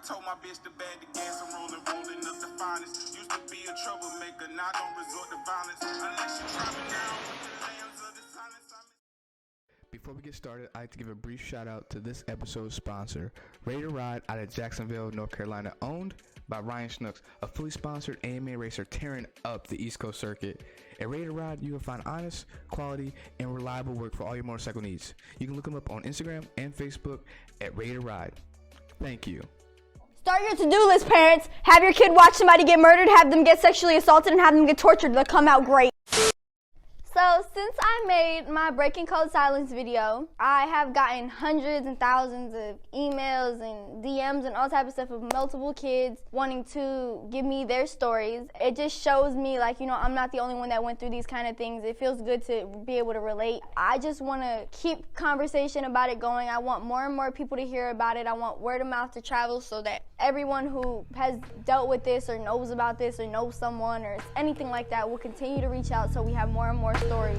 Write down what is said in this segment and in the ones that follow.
told my bitch to bag the gas, I'm rolling up the finest. Used to be a troublemaker, now don't resort to violence. Unless you're trapping down with the lambs of the silence. Before we get started, I'd like to give a brief shout out to this episode's sponsor, Ready to Ride out of Jacksonville, North Carolina, owned by Ryan Schnooks, a fully sponsored AMA racer tearing up the East Coast circuit. At Ready to Ride, you will find honest, quality, and reliable work for all your motorcycle needs. You can look them up on Instagram and Facebook at Ready to Ride. Thank you. Start your to-do list, parents. Have your kid watch somebody get murdered, have them get sexually assaulted, and have them get tortured. They'll come out great. So since I made my Breaking Code Silence video, I have gotten hundreds and thousands of emails and DMs and all type of stuff of multiple kids wanting to give me their stories. It just shows me, like, you know, I'm not the only one that went through these kind of things. It feels good to be able to relate. I just want to keep conversation about it going. I want more and more people to hear about it. I want word of mouth to travel so that everyone who has dealt with this or knows about this or knows someone or anything like that will continue to reach out so we have more and more stories.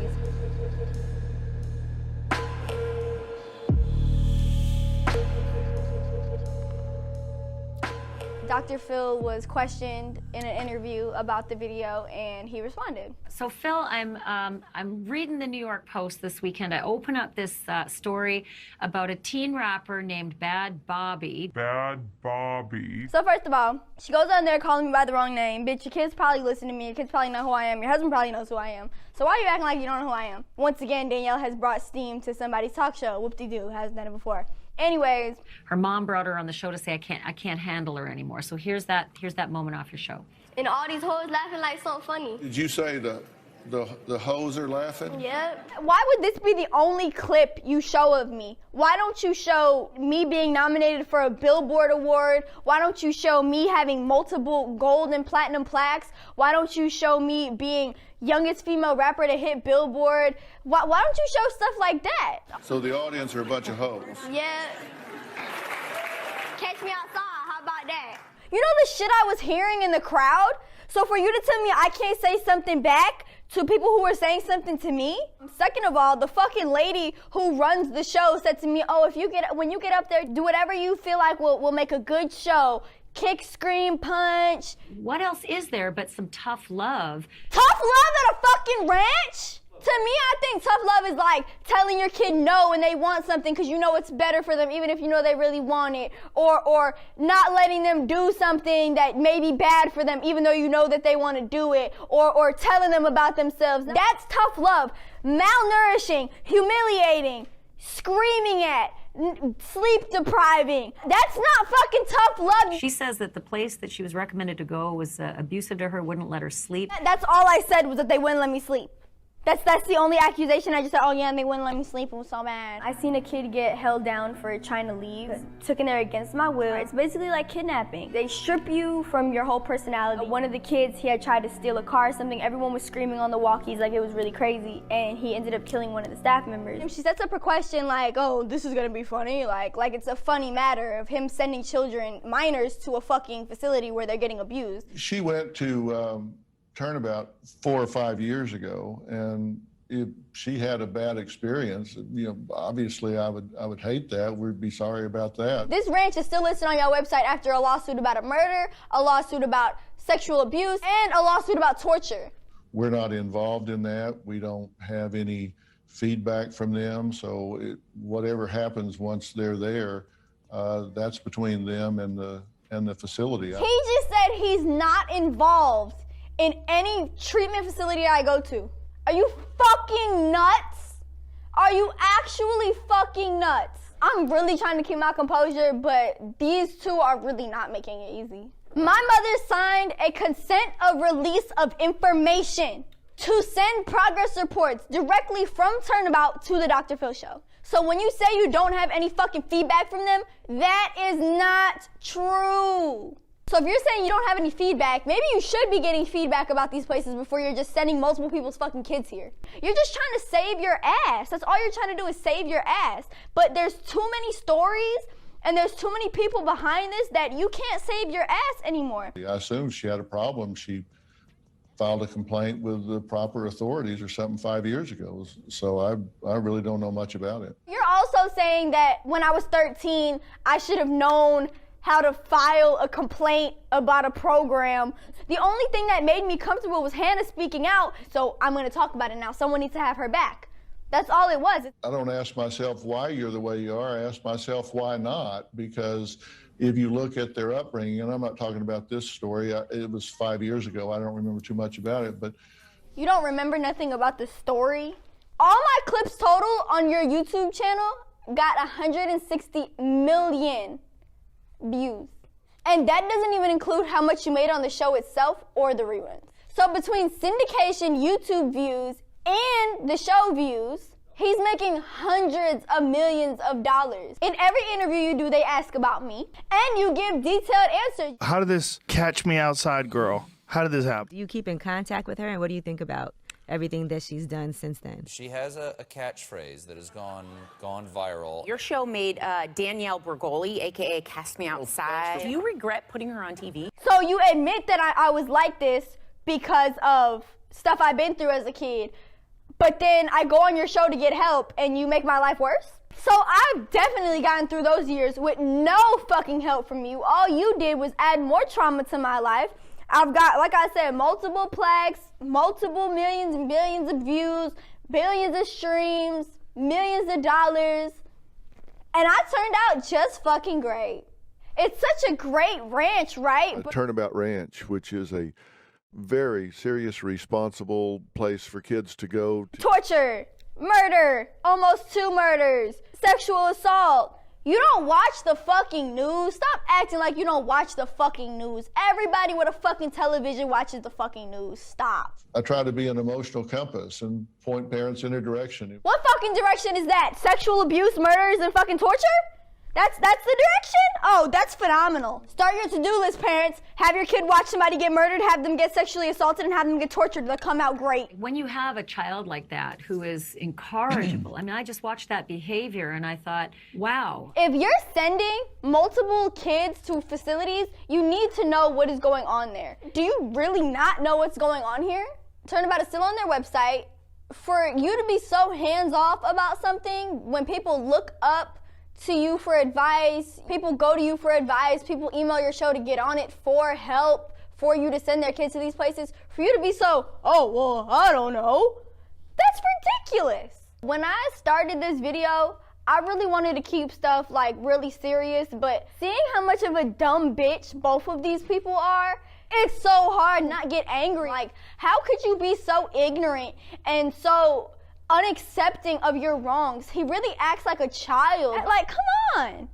Dr. Phil was questioned in an interview about the video, and he responded. So Phil, I'm reading the New York Post this weekend. I open up this story about a teen rapper named Bhad Bhabie. Bhad Bhabie. So first of all, she goes on there calling me by the wrong name. Bitch, your kids probably listen to me. Your kids probably know who I am. Your husband probably knows who I am. So why are you acting like you don't know who I am? Once again, Danielle has brought steam to somebody's talk show. Whoop-de-doo, hasn't done it before. Anyways, her mom brought her on the show to say I can't handle her anymore. So here's that moment off your show. And all these hoes laughing like something funny. Did you say the hoes are laughing? Yep. why would this be the only clip you show of me? Why don't you show me being nominated for a Billboard award? Why don't you show me having multiple gold and platinum plaques? Why don't you show me being youngest female rapper to hit Billboard? Why don't you show stuff like that? So the audience are a bunch of hoes. Yep. Catch me outside. How about that? You know the shit I was hearing in the crowd? So for you to tell me I can't say something back to people who are saying something to me? Second of all, the fucking lady who runs the show said to me, oh, when you get up there, do whatever you feel like will make a good show. Kick, scream, punch. What else is there but some tough love? Tough love at a fucking ranch? To me, I think tough love is like telling your kid no when they want something because you know it's better for them even if you know they really want it. Or not letting them do something that may be bad for them even though you know that they want to do it. Or telling them about themselves. That's tough love. Malnourishing, humiliating, screaming at, sleep depriving. That's not fucking tough love. She says that the place that she was recommended to go was abusive to her, wouldn't let her sleep. That's all I said was that they wouldn't let me sleep. That's the only accusation. I just said, oh yeah, and they wouldn't let me sleep. It was so bad. I seen a kid get held down for trying to leave. Took in there against my will. It's basically like kidnapping. They strip you from your whole personality. One of the kids, he had tried to steal a car or something. Everyone was screaming on the walkies like it was really crazy. And he ended up killing one of the staff members. And she sets up her question like, oh, this is gonna be funny. Like it's a funny matter of him sending children, minors, to a fucking facility where they're getting abused. She went to Turnabout 4 or 5 years ago, and if she had a bad experience, you know, obviously I would hate that. We'd be sorry about that. This ranch is still listed on your website after a lawsuit about a murder, a lawsuit about sexual abuse, and a lawsuit about torture. We're not involved in that. We don't have any feedback from them, so whatever happens once they're there, that's between them and the facility. He just said he's not involved in any treatment facility I go to. Are you fucking nuts? Are you actually fucking nuts? I'm really trying to keep my composure, but these two are really not making it easy. My mother signed a consent of release of information to send progress reports directly from Turnabout to the Dr. Phil show. So when you say you don't have any fucking feedback from them, that is not true. So if you're saying you don't have any feedback, maybe you should be getting feedback about these places before you're just sending multiple people's fucking kids here. You're just trying to save your ass. That's all you're trying to do is save your ass. But there's too many stories and there's too many people behind this that you can't save your ass anymore. I assume she had a problem. She filed a complaint with the proper authorities or something 5 years ago. So I really don't know much about it. You're also saying that when I was 13, I should have known how to file a complaint about a program. The only thing that made me comfortable was Hannah speaking out, so I'm gonna talk about it now. Someone needs to have her back. That's all it was. I don't ask myself why you're the way you are. I ask myself why not, because if you look at their upbringing, and I'm not talking about this story, it was 5 years ago. I don't remember too much about it, but. You don't remember nothing about the story? All my clips total on your YouTube channel got 160 million views. And that doesn't even include how much you made on the show itself or the reruns. So between syndication, YouTube views, and the show views, he's making hundreds of millions of dollars. In every interview you do, they ask about me, and you give detailed answers. How did this catch me outside girl? How did this happen? Do you keep in contact with her, and what do you think about everything that she's done since then? She has a catchphrase that has gone viral. Your show made Danielle Bergoli, a.k.a. Cast Me Outside. Do you regret putting her on TV? So you admit that I was like this because of stuff I've been through as a kid, but then I go on your show to get help and you make my life worse? So I've definitely gotten through those years with no fucking help from you. All you did was add more trauma to my life. I've got, like I said, multiple plaques, multiple millions and billions of views, billions of streams, millions of dollars, and I turned out just fucking great. It's such a great ranch, right? Turnabout Ranch, which is a very serious, responsible place for kids to go. Torture, murder, almost 2 murders, sexual assault. You don't watch the fucking news. Stop acting like you don't watch the fucking news. Everybody with a fucking television watches the fucking news. Stop. I try to be an emotional compass and point parents in a direction. What fucking direction is that? Sexual abuse, murders, and fucking torture? That's the direction? Oh, that's phenomenal. Start your to-do list, parents. Have your kid watch somebody get murdered, have them get sexually assaulted, and have them get tortured. They'll come out great. When you have a child like that who is incorrigible, I mean, I just watched that behavior and I thought, wow. If you're sending multiple kids to facilities, you need to know what is going on there. Do you really not know what's going on here? Turnabout is still on their website. For you to be so hands-off about something, when people look up to you for advice, people go to you for advice, people email your show to get on it for help, for you to send their kids to these places, for you to be so, oh, well, I don't know, that's ridiculous. When I started this video, I really wanted to keep stuff like really serious, but seeing how much of a dumb bitch both of these people are, it's so hard not get angry. Like, how could you be so ignorant and so unaccepting of your wrongs? He really acts like a child. Like, come on.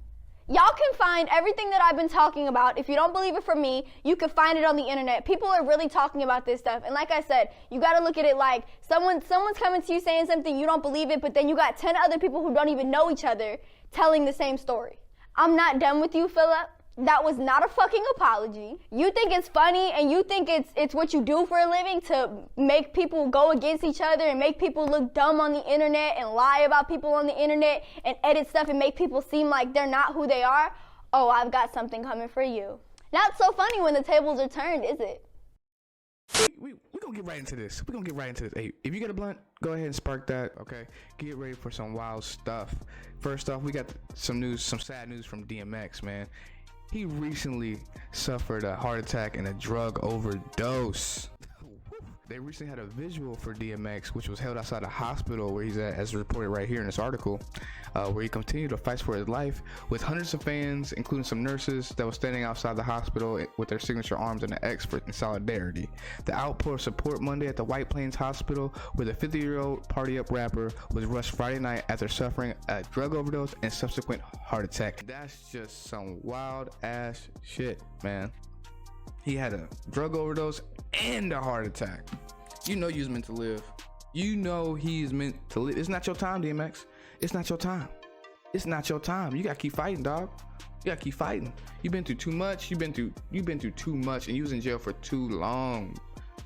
Y'all can find everything that I've been talking about. If you don't believe it from me, you can find it on the internet. People are really talking about this stuff. And like I said, you got to look at it like someone's coming to you saying something, you don't believe it, but then you got 10 other people who don't even know each other telling the same story. I'm not done with you, Philip. That was not a fucking apology. You think it's funny and you think it's what you do for a living to make people go against each other and make people look dumb on the internet and lie about people on the internet and edit stuff and make people seem like they're not who they are? Oh, I've got something coming for you. Not so funny when the tables are turned, is it? We're going to get right into this. We're going to get right into this. Hey, if you get a blunt, go ahead and spark that, okay? Get ready for some wild stuff. First off, we got some sad news from DMX, man. He recently suffered a heart attack and a drug overdose. They recently had a visual for DMX, which was held outside a hospital where he's at, as reported right here in this article, where he continued to fight for his life with hundreds of fans, including some nurses that were standing outside the hospital with their signature arms and an X for in solidarity. The outpour of support Monday at the White Plains Hospital, where the 50-year-old Party Up rapper was rushed Friday night after suffering a drug overdose and subsequent heart attack. That's just some wild ass shit, man. He had a drug overdose and a heart attack. You know you was meant to live. You know he's meant to live. It's not your time, DMX. It's not your time. It's not your time. You gotta keep fighting, dog. You gotta keep fighting. You've been through too much. You've been through too much, and you was in jail for too long.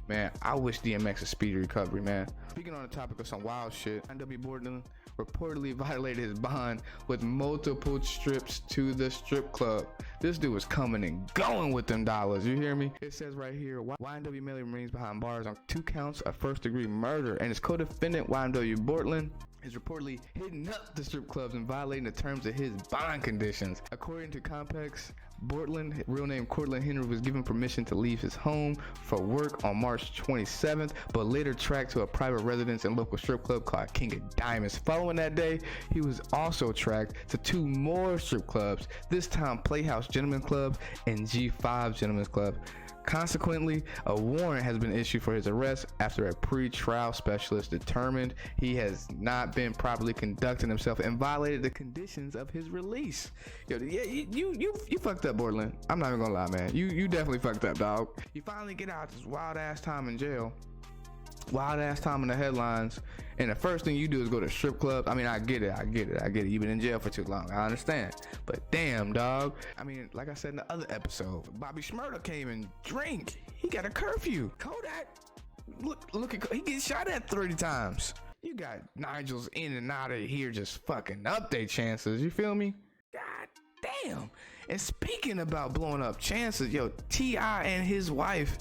Man, I wish DMX a speedy recovery, man. Speaking on the topic of some wild shit, NW Borderland reportedly violated his bond with multiple trips to the strip club. This dude was coming and going with them dollars, you hear me? It says right here, YNW Melly remains behind bars on 2 counts of first-degree murder, and his co-defendant, YNW Borderland, is reportedly hitting up the strip clubs and violating the terms of his bond conditions. According to Complex, Bortland, real name Cortland Henry, was given permission to leave his home for work on March 27th, but later tracked to a private residence and local strip club called King of Diamonds. Following that day, he was also tracked to 2 more strip clubs, this time Playhouse Gentlemen's Club and G5 Gentlemen's Club. Consequently, a warrant has been issued for his arrest after a pre-trial specialist determined he has not been properly conducting himself and violated the conditions of his release. Yo, yeah, you fucked up, Bortland. I'm not even gonna lie, man. You definitely fucked up, dog. You finally get out this wild ass time in jail. Wild ass time in the headlines, and the first thing you do is go to strip club. I mean, I get it. You've been in jail for too long. I understand, but damn, dog. I mean, like I said in the other episode, Bobby Shmurda came and drink. He got a curfew. Kodak, look at, he gets shot at 30 times. You got Nigel's in and out of here, just fucking up their chances. You feel me? God damn. And speaking about blowing up chances, yo, T.i. and his wife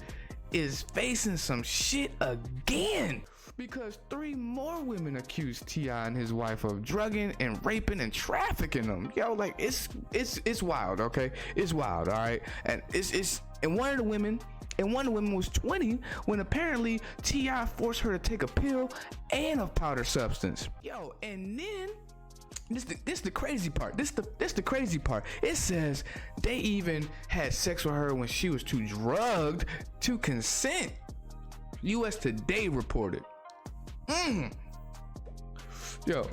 is facing some shit again because 3 more women accused T.i. and his wife of drugging and raping and trafficking them. Yo, like it's wild, okay? It's wild, all right? And and one of the women was 20 when apparently T.i. forced her to take a pill and a powder substance. Yo, and then this the crazy part. This the crazy part. It says they even had sex with her when she was too drugged to consent. US Today reported. Yo,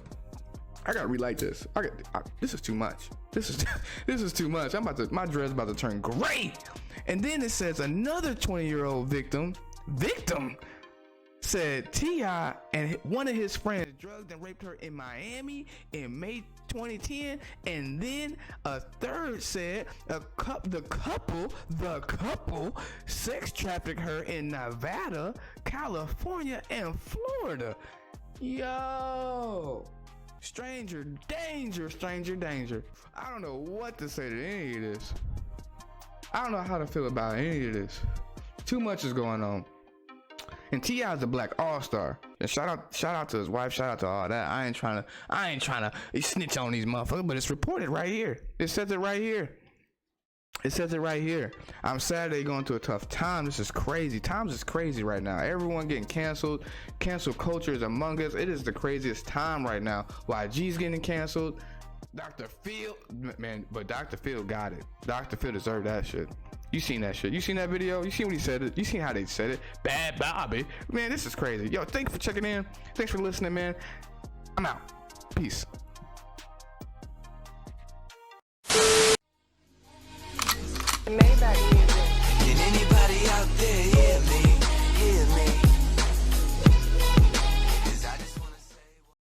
I gotta relight this. This is too much. This is too much. My dread's about to turn gray. And then it says another 20-year-old victim said T.i. and one of his friends drugged and raped her in Miami in May 2010, and then a third said the couple sex trafficked her in Nevada, California, and Florida. Yo, stranger danger. I don't know what to say to any of this. I don't know how to feel about any of this. Too much is going on. And T.i. is a black all-star. And shout out to his wife, shout out to all that. I ain't trying to snitch on these motherfuckers, but it's reported right here. It says it right here. I'm sad they're going through a tough time. This is crazy. Times is crazy right now. Everyone getting canceled. Cancel culture is among us. It is the craziest time right now. YG's getting canceled. Dr. Phil, man, but Dr. Phil got it. Dr. Phil deserved that shit. You seen that shit. You seen that video. You seen what he said it. You seen how they said it. Bhad Bhabie. Man, this is crazy. Yo, thank you for checking in. Thanks for listening, man. I'm out. Peace. Maybach.